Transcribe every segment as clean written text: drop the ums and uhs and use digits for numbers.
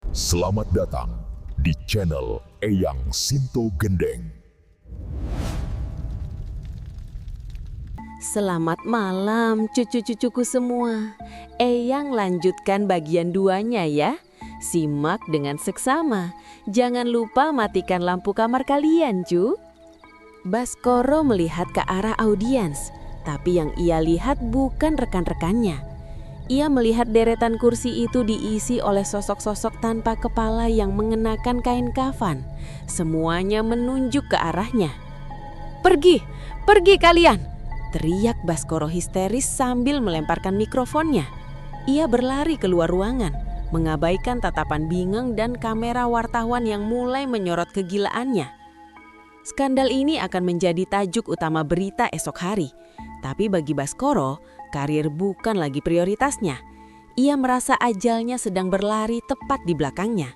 Selamat datang di channel Eyang Sinto Gendeng. Selamat malam cucu-cucuku semua. Eyang lanjutkan bagian 2-nya ya. Simak dengan seksama. Jangan lupa matikan lampu kamar kalian, cu. Baskoro melihat ke arah audiens, tapi yang ia lihat bukan rekan-rekannya. Ia melihat deretan kursi itu diisi oleh sosok-sosok tanpa kepala yang mengenakan kain kafan. Semuanya menunjuk ke arahnya. "Pergi, pergi kalian!" teriak Baskoro histeris sambil melemparkan mikrofonnya. Ia berlari keluar ruangan, mengabaikan tatapan bingung dan kamera wartawan yang mulai menyorot kegilaannya. Skandal ini akan menjadi tajuk utama berita esok hari. Tapi bagi Baskoro, karir bukan lagi prioritasnya. Ia merasa ajalnya sedang berlari tepat di belakangnya.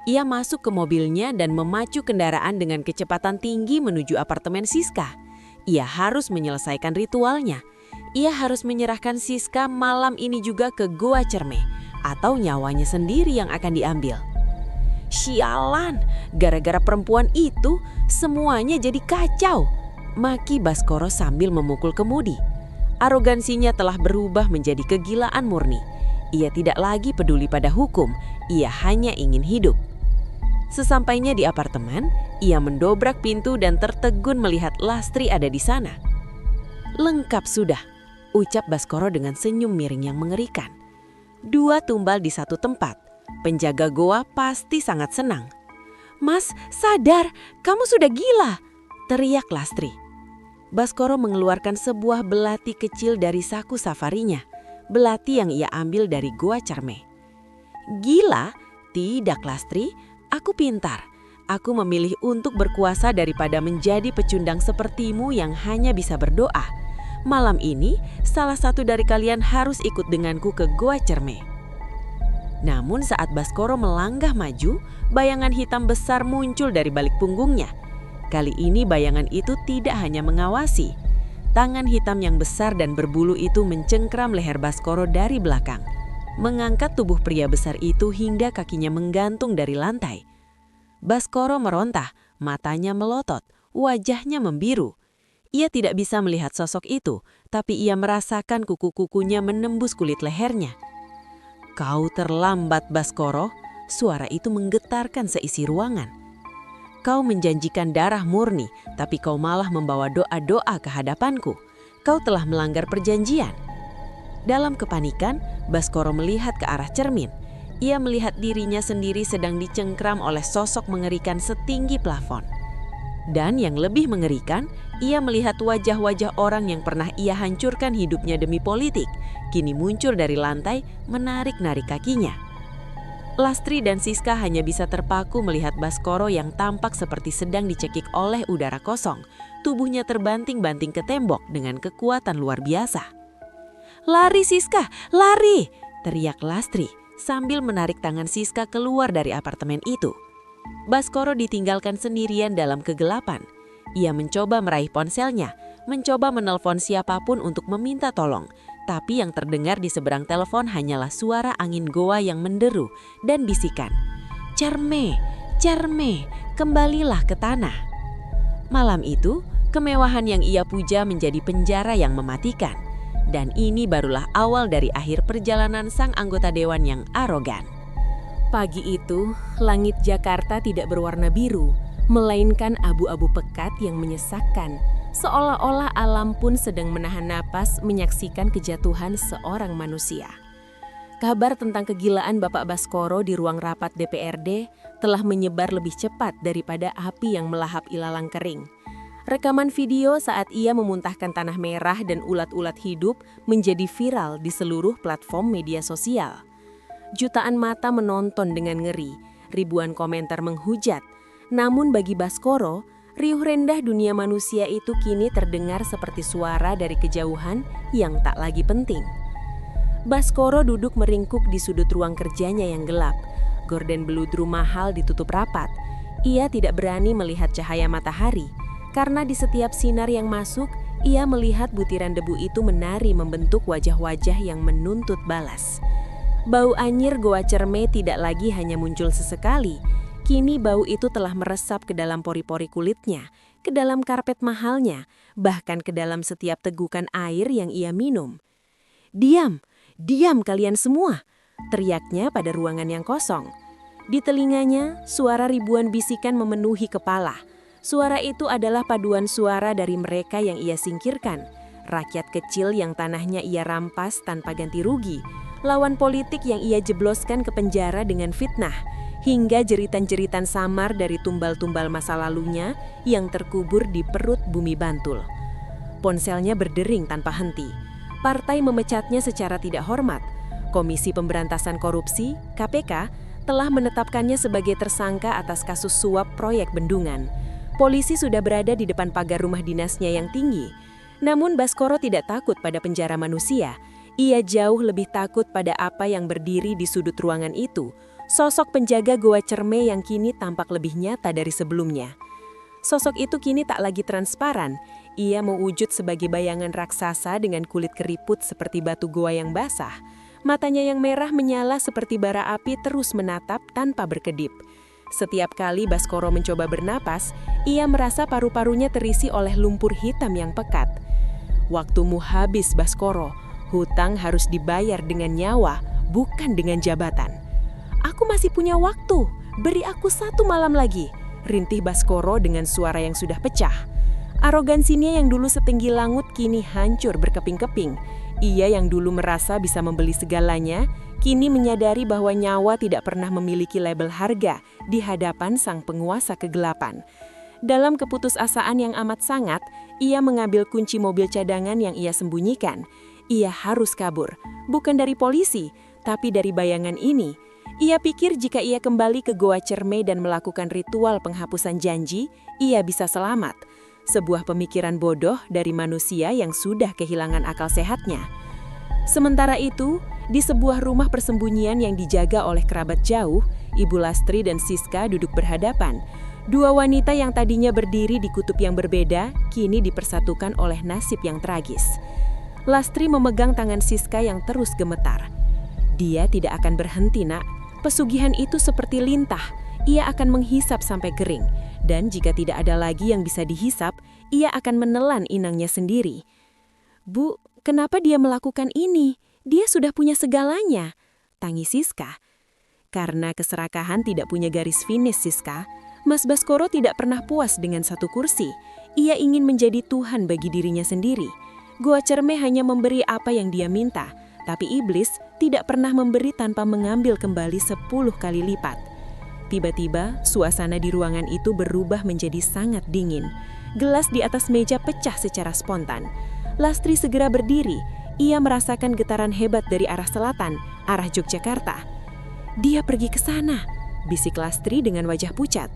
Ia masuk ke mobilnya dan memacu kendaraan dengan kecepatan tinggi menuju apartemen Siska. Ia harus menyelesaikan ritualnya. Ia harus menyerahkan Siska malam ini juga ke Goa Cerme, atau nyawanya sendiri yang akan diambil. Sialan, gara-gara perempuan itu semuanya jadi kacau, maki Baskoro sambil memukul kemudi. Arogansinya telah berubah menjadi kegilaan murni. Ia tidak lagi peduli pada hukum, ia hanya ingin hidup. Sesampainya di apartemen, ia mendobrak pintu dan tertegun melihat Lastri ada di sana. "Lengkap sudah," ucap Baskoro dengan senyum miring yang mengerikan. Dua tumbal di satu tempat, penjaga goa pasti sangat senang. "Mas, sadar, kamu sudah gila!" teriak Lastri. Baskoro mengeluarkan sebuah belati kecil dari saku safarinya, belati yang ia ambil dari Goa Cerme. "Gila? Tidak, Lastri. Aku pintar. Aku memilih untuk berkuasa daripada menjadi pecundang sepertimu yang hanya bisa berdoa. Malam ini, salah satu dari kalian harus ikut denganku ke Goa Cerme." Namun saat Baskoro melangkah maju, bayangan hitam besar muncul dari balik punggungnya. Kali ini bayangan itu tidak hanya mengawasi. Tangan hitam yang besar dan berbulu itu mencengkram leher Baskoro dari belakang, mengangkat tubuh pria besar itu hingga kakinya menggantung dari lantai. Baskoro merontah, matanya melotot, wajahnya membiru. Ia tidak bisa melihat sosok itu, tapi ia merasakan kuku-kukunya menembus kulit lehernya. "Kau terlambat, Baskoro," suara itu menggetarkan seisi ruangan. "Kau menjanjikan darah murni, tapi kau malah membawa doa-doa ke hadapanku. Kau telah melanggar perjanjian." Dalam kepanikan, Baskoro melihat ke arah cermin. Ia melihat dirinya sendiri sedang dicengkram oleh sosok mengerikan setinggi plafon. Dan yang lebih mengerikan, ia melihat wajah-wajah orang yang pernah ia hancurkan hidupnya demi politik, kini muncul dari lantai menarik-narik kakinya. Lastri dan Siska hanya bisa terpaku melihat Baskoro yang tampak seperti sedang dicekik oleh udara kosong. Tubuhnya terbanting-banting ke tembok dengan kekuatan luar biasa. "Lari Siska, lari!" teriak Lastri sambil menarik tangan Siska keluar dari apartemen itu. Baskoro ditinggalkan sendirian dalam kegelapan. Ia mencoba meraih ponselnya, mencoba menelpon siapapun untuk meminta tolong. Tapi yang terdengar di seberang telepon hanyalah suara angin goa yang menderu dan bisikan, "Cerme, Cerme, kembalilah ke tanah." Malam itu, kemewahan yang ia puja menjadi penjara yang mematikan. Dan ini barulah awal dari akhir perjalanan sang anggota dewan yang arogan. Pagi itu, langit Jakarta tidak berwarna biru, melainkan abu-abu pekat yang menyesakkan. Seolah-olah alam pun sedang menahan napas menyaksikan kejatuhan seorang manusia. Kabar tentang kegilaan Bapak Baskoro di ruang rapat DPRD telah menyebar lebih cepat daripada api yang melahap ilalang kering. Rekaman video saat ia memuntahkan tanah merah dan ulat-ulat hidup menjadi viral di seluruh platform media sosial. Jutaan mata menonton dengan ngeri, ribuan komentar menghujat. Namun bagi Baskoro, riuh rendah dunia manusia itu kini terdengar seperti suara dari kejauhan yang tak lagi penting. Baskoro duduk meringkuk di sudut ruang kerjanya yang gelap. Gorden beludru mahal ditutup rapat. Ia tidak berani melihat cahaya matahari, karena di setiap sinar yang masuk, ia melihat butiran debu itu menari membentuk wajah-wajah yang menuntut balas. Bau anyir Goa Cerme tidak lagi hanya muncul sesekali. Kini bau itu telah meresap ke dalam pori-pori kulitnya, ke dalam karpet mahalnya, bahkan ke dalam setiap tegukan air yang ia minum. "Diam, diam kalian semua!" teriaknya pada ruangan yang kosong. Di telinganya, suara ribuan bisikan memenuhi kepala. Suara itu adalah paduan suara dari mereka yang ia singkirkan, rakyat kecil yang tanahnya ia rampas tanpa ganti rugi, lawan politik yang ia jebloskan ke penjara dengan fitnah, hingga jeritan-jeritan samar dari tumbal-tumbal masa lalunya yang terkubur di perut bumi Bantul. Ponselnya berdering tanpa henti. Partai memecatnya secara tidak hormat. Komisi Pemberantasan Korupsi, KPK, telah menetapkannya sebagai tersangka atas kasus suap proyek bendungan. Polisi sudah berada di depan pagar rumah dinasnya yang tinggi. Namun Baskoro tidak takut pada penjara manusia. Ia jauh lebih takut pada apa yang berdiri di sudut ruangan itu. Sosok penjaga Goa Cerme yang kini tampak lebih nyata dari sebelumnya. Sosok itu kini tak lagi transparan. Ia mewujud sebagai bayangan raksasa dengan kulit keriput seperti batu goa yang basah. Matanya yang merah menyala seperti bara api terus menatap tanpa berkedip. Setiap kali Baskoro mencoba bernapas, ia merasa paru-parunya terisi oleh lumpur hitam yang pekat. "Waktumu habis, Baskoro. Hutang harus dibayar dengan nyawa, bukan dengan jabatan." "Aku masih punya waktu, beri aku 1 malam lagi," rintih Baskoro dengan suara yang sudah pecah. Arogansinya yang dulu setinggi langut kini hancur berkeping-keping. Ia yang dulu merasa bisa membeli segalanya, kini menyadari bahwa nyawa tidak pernah memiliki label harga di hadapan sang penguasa kegelapan. Dalam keputusasaan yang amat sangat, ia mengambil kunci mobil cadangan yang ia sembunyikan. Ia harus kabur, bukan dari polisi, tapi dari bayangan ini. Ia pikir jika ia kembali ke Goa Cerme dan melakukan ritual penghapusan janji, ia bisa selamat. Sebuah pemikiran bodoh dari manusia yang sudah kehilangan akal sehatnya. Sementara itu, di sebuah rumah persembunyian yang dijaga oleh kerabat jauh, Ibu Lastri dan Siska duduk berhadapan. Dua wanita yang tadinya berdiri di kutub yang berbeda, kini dipersatukan oleh nasib yang tragis. Lastri memegang tangan Siska yang terus gemetar. "Dia tidak akan berhenti, Nak. Pesugihan itu seperti lintah. Ia akan menghisap sampai kering. Dan jika tidak ada lagi yang bisa dihisap, ia akan menelan inangnya sendiri." "Bu, kenapa dia melakukan ini? Dia sudah punya segalanya," tangis Siska. "Karena keserakahan tidak punya garis finish, Siska. Mas Baskoro tidak pernah puas dengan satu kursi. Ia ingin menjadi Tuhan bagi dirinya sendiri. Goa Cerme hanya memberi apa yang dia minta, tapi iblis tidak pernah memberi tanpa mengambil kembali 10 kali lipat." Tiba-tiba, suasana di ruangan itu berubah menjadi sangat dingin. Gelas di atas meja pecah secara spontan. Lastri segera berdiri. Ia merasakan getaran hebat dari arah selatan, arah Yogyakarta. "Dia pergi ke sana," bisik Lastri dengan wajah pucat.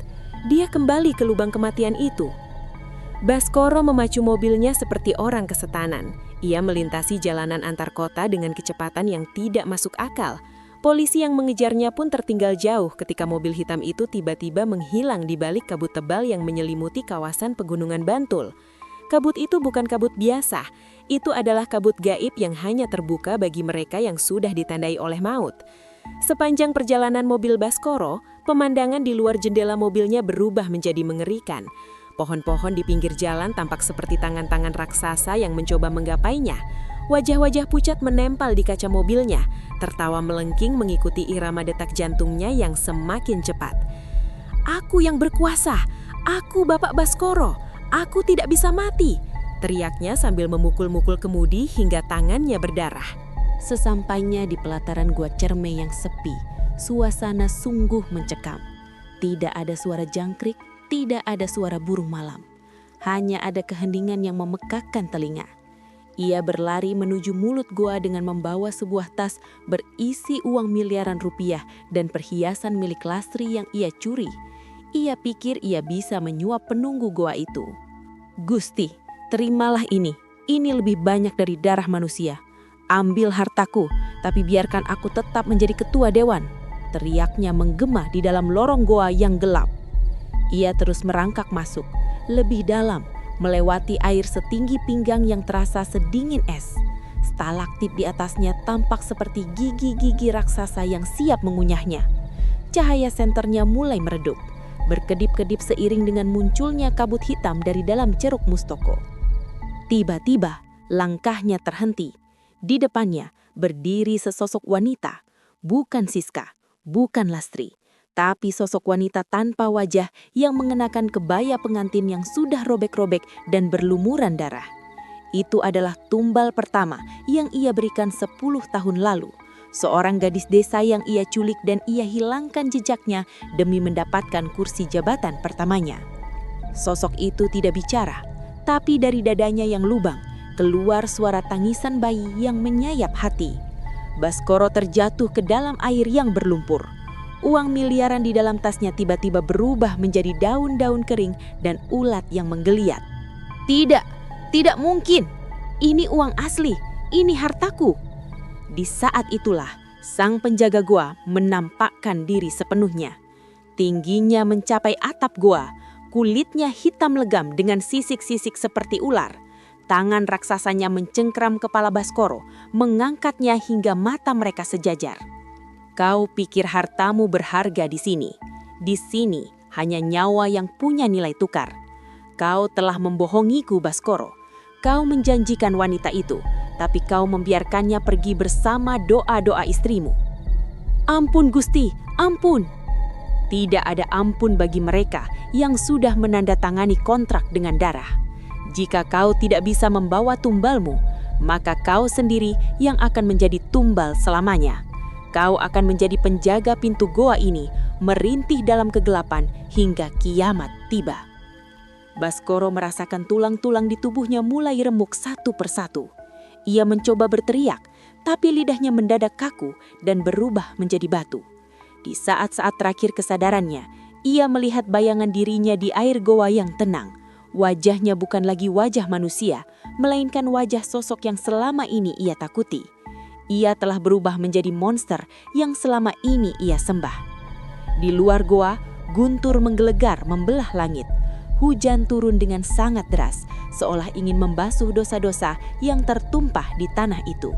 "Dia kembali ke lubang kematian itu." Baskoro memacu mobilnya seperti orang kesetanan. Ia melintasi jalanan antar kota dengan kecepatan yang tidak masuk akal. Polisi yang mengejarnya pun tertinggal jauh ketika mobil hitam itu tiba-tiba menghilang di balik kabut tebal yang menyelimuti kawasan pegunungan Bantul. Kabut itu bukan kabut biasa, itu adalah kabut gaib yang hanya terbuka bagi mereka yang sudah ditandai oleh maut. Sepanjang perjalanan mobil Baskoro, pemandangan di luar jendela mobilnya berubah menjadi mengerikan. Pohon-pohon di pinggir jalan tampak seperti tangan-tangan raksasa yang mencoba menggapainya. Wajah-wajah pucat menempel di kaca mobilnya, tertawa melengking mengikuti irama detak jantungnya yang semakin cepat. "Aku yang berkuasa, aku Bapak Baskoro, aku tidak bisa mati," teriaknya sambil memukul-mukul kemudi hingga tangannya berdarah. Sesampainya di pelataran Goa Cerme yang sepi, suasana sungguh mencekam. Tidak ada suara jangkrik, tidak ada suara burung malam. Hanya ada keheningan yang memekakkan telinga. Ia berlari menuju mulut goa dengan membawa sebuah tas berisi uang miliaran rupiah dan perhiasan milik Lastri yang ia curi. Ia pikir ia bisa menyuap penunggu goa itu. "Gusti, terimalah ini. Ini lebih banyak dari darah manusia. Ambil hartaku, tapi biarkan aku tetap menjadi ketua dewan," teriaknya menggema di dalam lorong goa yang gelap. Ia terus merangkak masuk, lebih dalam, melewati air setinggi pinggang yang terasa sedingin es. Stalaktip di atasnya tampak seperti gigi-gigi raksasa yang siap mengunyahnya. Cahaya senternya mulai meredup, berkedip-kedip seiring dengan munculnya kabut hitam dari dalam ceruk mustoko. Tiba-tiba, langkahnya terhenti. Di depannya berdiri sesosok wanita, bukan Siska, bukan Lastri, tapi sosok wanita tanpa wajah yang mengenakan kebaya pengantin yang sudah robek-robek dan berlumuran darah. Itu adalah tumbal pertama yang ia berikan 10 tahun lalu. Seorang gadis desa yang ia culik dan ia hilangkan jejaknya demi mendapatkan kursi jabatan pertamanya. Sosok itu tidak bicara, tapi dari dadanya yang lubang keluar suara tangisan bayi yang menyayap hati. Baskoro terjatuh ke dalam air yang berlumpur. Uang miliaran di dalam tasnya tiba-tiba berubah menjadi daun-daun kering dan ulat yang menggeliat. Tidak mungkin. Ini uang asli, ini hartaku. Di saat itulah, sang penjaga goa menampakkan diri sepenuhnya. Tingginya mencapai atap goa, kulitnya hitam legam dengan sisik-sisik seperti ular. Tangan raksasanya mencengkram kepala Baskoro, mengangkatnya hingga mata mereka sejajar. Kau pikir hartamu berharga di sini? Di sini hanya nyawa yang punya nilai tukar. Kau telah membohongiku, Baskoro. Kau menjanjikan wanita itu, tapi kau membiarkannya pergi bersama doa-doa istrimu. Ampun Gusti, ampun. Tidak ada ampun bagi mereka yang sudah menandatangani kontrak dengan darah. Jika kau tidak bisa membawa tumbalmu, maka kau sendiri yang akan menjadi tumbal selamanya. Kau akan menjadi penjaga pintu goa ini, merintih dalam kegelapan hingga kiamat tiba. Baskoro merasakan tulang-tulang di tubuhnya mulai remuk satu persatu. Ia mencoba berteriak, tapi lidahnya mendadak kaku dan berubah menjadi batu. Di saat-saat terakhir kesadarannya, ia melihat bayangan dirinya di air goa yang tenang. Wajahnya bukan lagi wajah manusia, melainkan wajah sosok yang selama ini ia takuti. Ia telah berubah menjadi monster yang selama ini ia sembah. Di luar goa, guntur menggelegar membelah langit. Hujan turun dengan sangat deras, seolah ingin membasuh dosa-dosa yang tertumpah di tanah itu.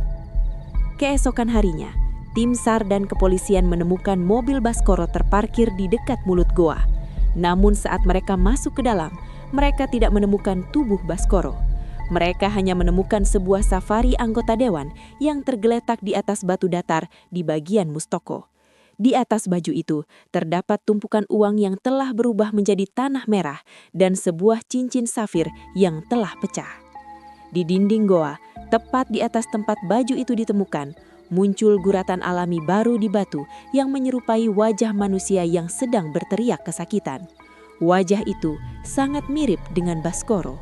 Keesokan harinya, tim SAR dan kepolisian menemukan mobil Baskoro terparkir di dekat mulut goa. Namun saat mereka masuk ke dalam, mereka tidak menemukan tubuh Baskoro. Mereka hanya menemukan sebuah safari anggota dewan yang tergeletak di atas batu datar di bagian mustoko. Di atas baju itu terdapat tumpukan uang yang telah berubah menjadi tanah merah dan sebuah cincin safir yang telah pecah. Di dinding goa, tepat di atas tempat baju itu ditemukan, muncul guratan alami baru di batu yang menyerupai wajah manusia yang sedang berteriak kesakitan. Wajah itu sangat mirip dengan Baskoro.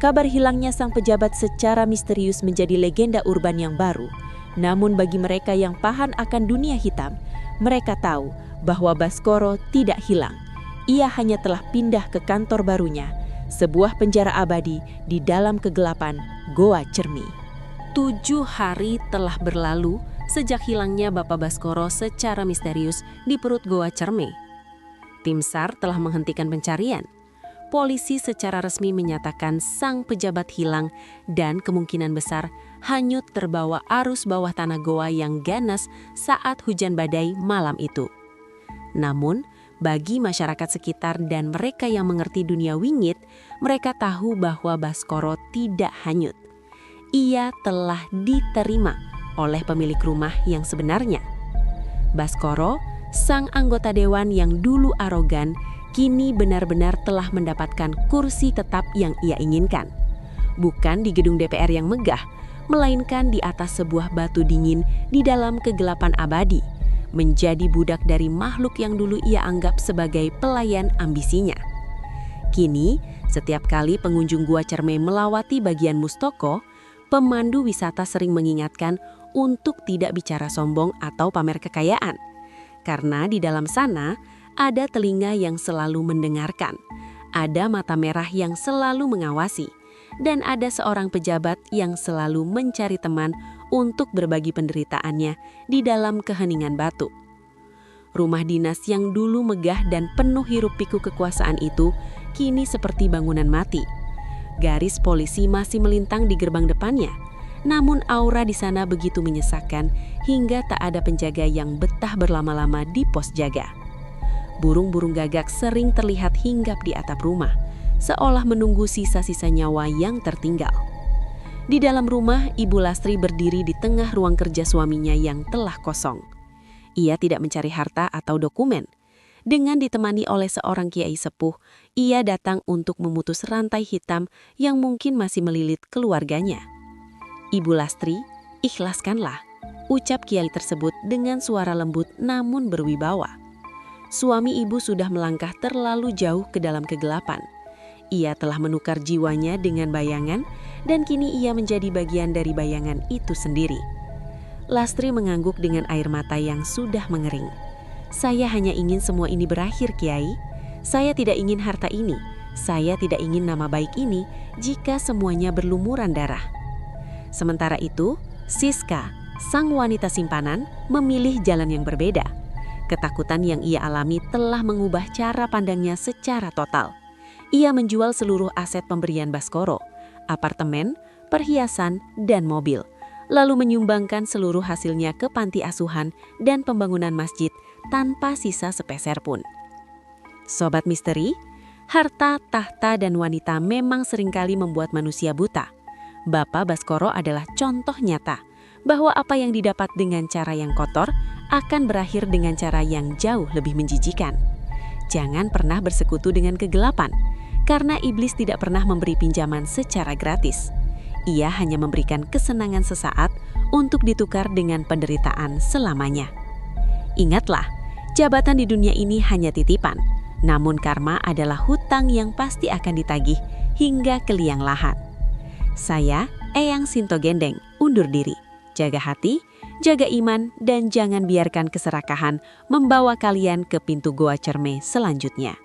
Kabar hilangnya sang pejabat secara misterius menjadi legenda urban yang baru. Namun bagi mereka yang paham akan dunia hitam, mereka tahu bahwa Baskoro tidak hilang. Ia hanya telah pindah ke kantor barunya, sebuah penjara abadi di dalam kegelapan Goa Cermi. 7 hari telah berlalu sejak hilangnya Bapak Baskoro secara misterius di perut Goa Cermi. Tim SAR telah menghentikan pencarian. Polisi secara resmi menyatakan sang pejabat hilang dan kemungkinan besar hanyut terbawa arus bawah tanah goa yang ganas saat hujan badai malam itu. Namun, bagi masyarakat sekitar dan mereka yang mengerti dunia wingit, mereka tahu bahwa Baskoro tidak hanyut. Ia telah diterima oleh pemilik rumah yang sebenarnya. Baskoro, sang anggota dewan yang dulu arogan, kini benar-benar telah mendapatkan kursi tetap yang ia inginkan. Bukan di gedung DPR yang megah, melainkan di atas sebuah batu dingin di dalam kegelapan abadi, menjadi budak dari makhluk yang dulu ia anggap sebagai pelayan ambisinya. Kini, setiap kali pengunjung Gua Cerme melawati bagian mustoko, pemandu wisata sering mengingatkan untuk tidak bicara sombong atau pamer kekayaan. Karena di dalam sana, ada telinga yang selalu mendengarkan, ada mata merah yang selalu mengawasi, dan ada seorang pejabat yang selalu mencari teman untuk berbagi penderitaannya di dalam keheningan batu. Rumah dinas yang dulu megah dan penuh hiruk-pikuk kekuasaan itu kini seperti bangunan mati. Garis polisi masih melintang di gerbang depannya, Namun aura di sana begitu menyesakkan hingga tak ada penjaga yang betah berlama-lama di pos jaga. Burung-burung gagak sering terlihat hinggap di atap rumah, seolah menunggu sisa-sisa nyawa yang tertinggal. Di dalam rumah, Ibu Lastri berdiri di tengah ruang kerja suaminya yang telah kosong. Ia tidak mencari harta atau dokumen. Dengan ditemani oleh seorang kiai sepuh, ia datang untuk memutus rantai hitam yang mungkin masih melilit keluarganya. Ibu Lastri, ikhlaskanlah, ucap kiai tersebut dengan suara lembut namun berwibawa. Suami ibu sudah melangkah terlalu jauh ke dalam kegelapan. Ia telah menukar jiwanya dengan bayangan dan kini ia menjadi bagian dari bayangan itu sendiri. Lastri mengangguk dengan air mata yang sudah mengering. Saya hanya ingin semua ini berakhir, Kiai. Saya tidak ingin harta ini. Saya tidak ingin nama baik ini jika semuanya berlumuran darah. Sementara itu, Siska, sang wanita simpanan, memilih jalan yang berbeda. Ketakutan yang ia alami telah mengubah cara pandangnya secara total. Ia menjual seluruh aset pemberian Baskoro, apartemen, perhiasan, dan mobil, lalu menyumbangkan seluruh hasilnya ke panti asuhan dan pembangunan masjid tanpa sisa sepeser pun. Sobat misteri, harta, tahta, dan wanita memang seringkali membuat manusia buta. Bapak Baskoro adalah contoh nyata bahwa apa yang didapat dengan cara yang kotor akan berakhir dengan cara yang jauh lebih menjijikan. Jangan pernah bersekutu dengan kegelapan, karena iblis tidak pernah memberi pinjaman secara gratis. Ia hanya memberikan kesenangan sesaat untuk ditukar dengan penderitaan selamanya. Ingatlah, jabatan di dunia ini hanya titipan, namun karma adalah hutang yang pasti akan ditagih hingga ke liang lahat. Saya, Eyang Sinto Gendeng, undur diri. Jaga hati, jaga iman, dan jangan biarkan keserakahan membawa kalian ke pintu goa cerme selanjutnya.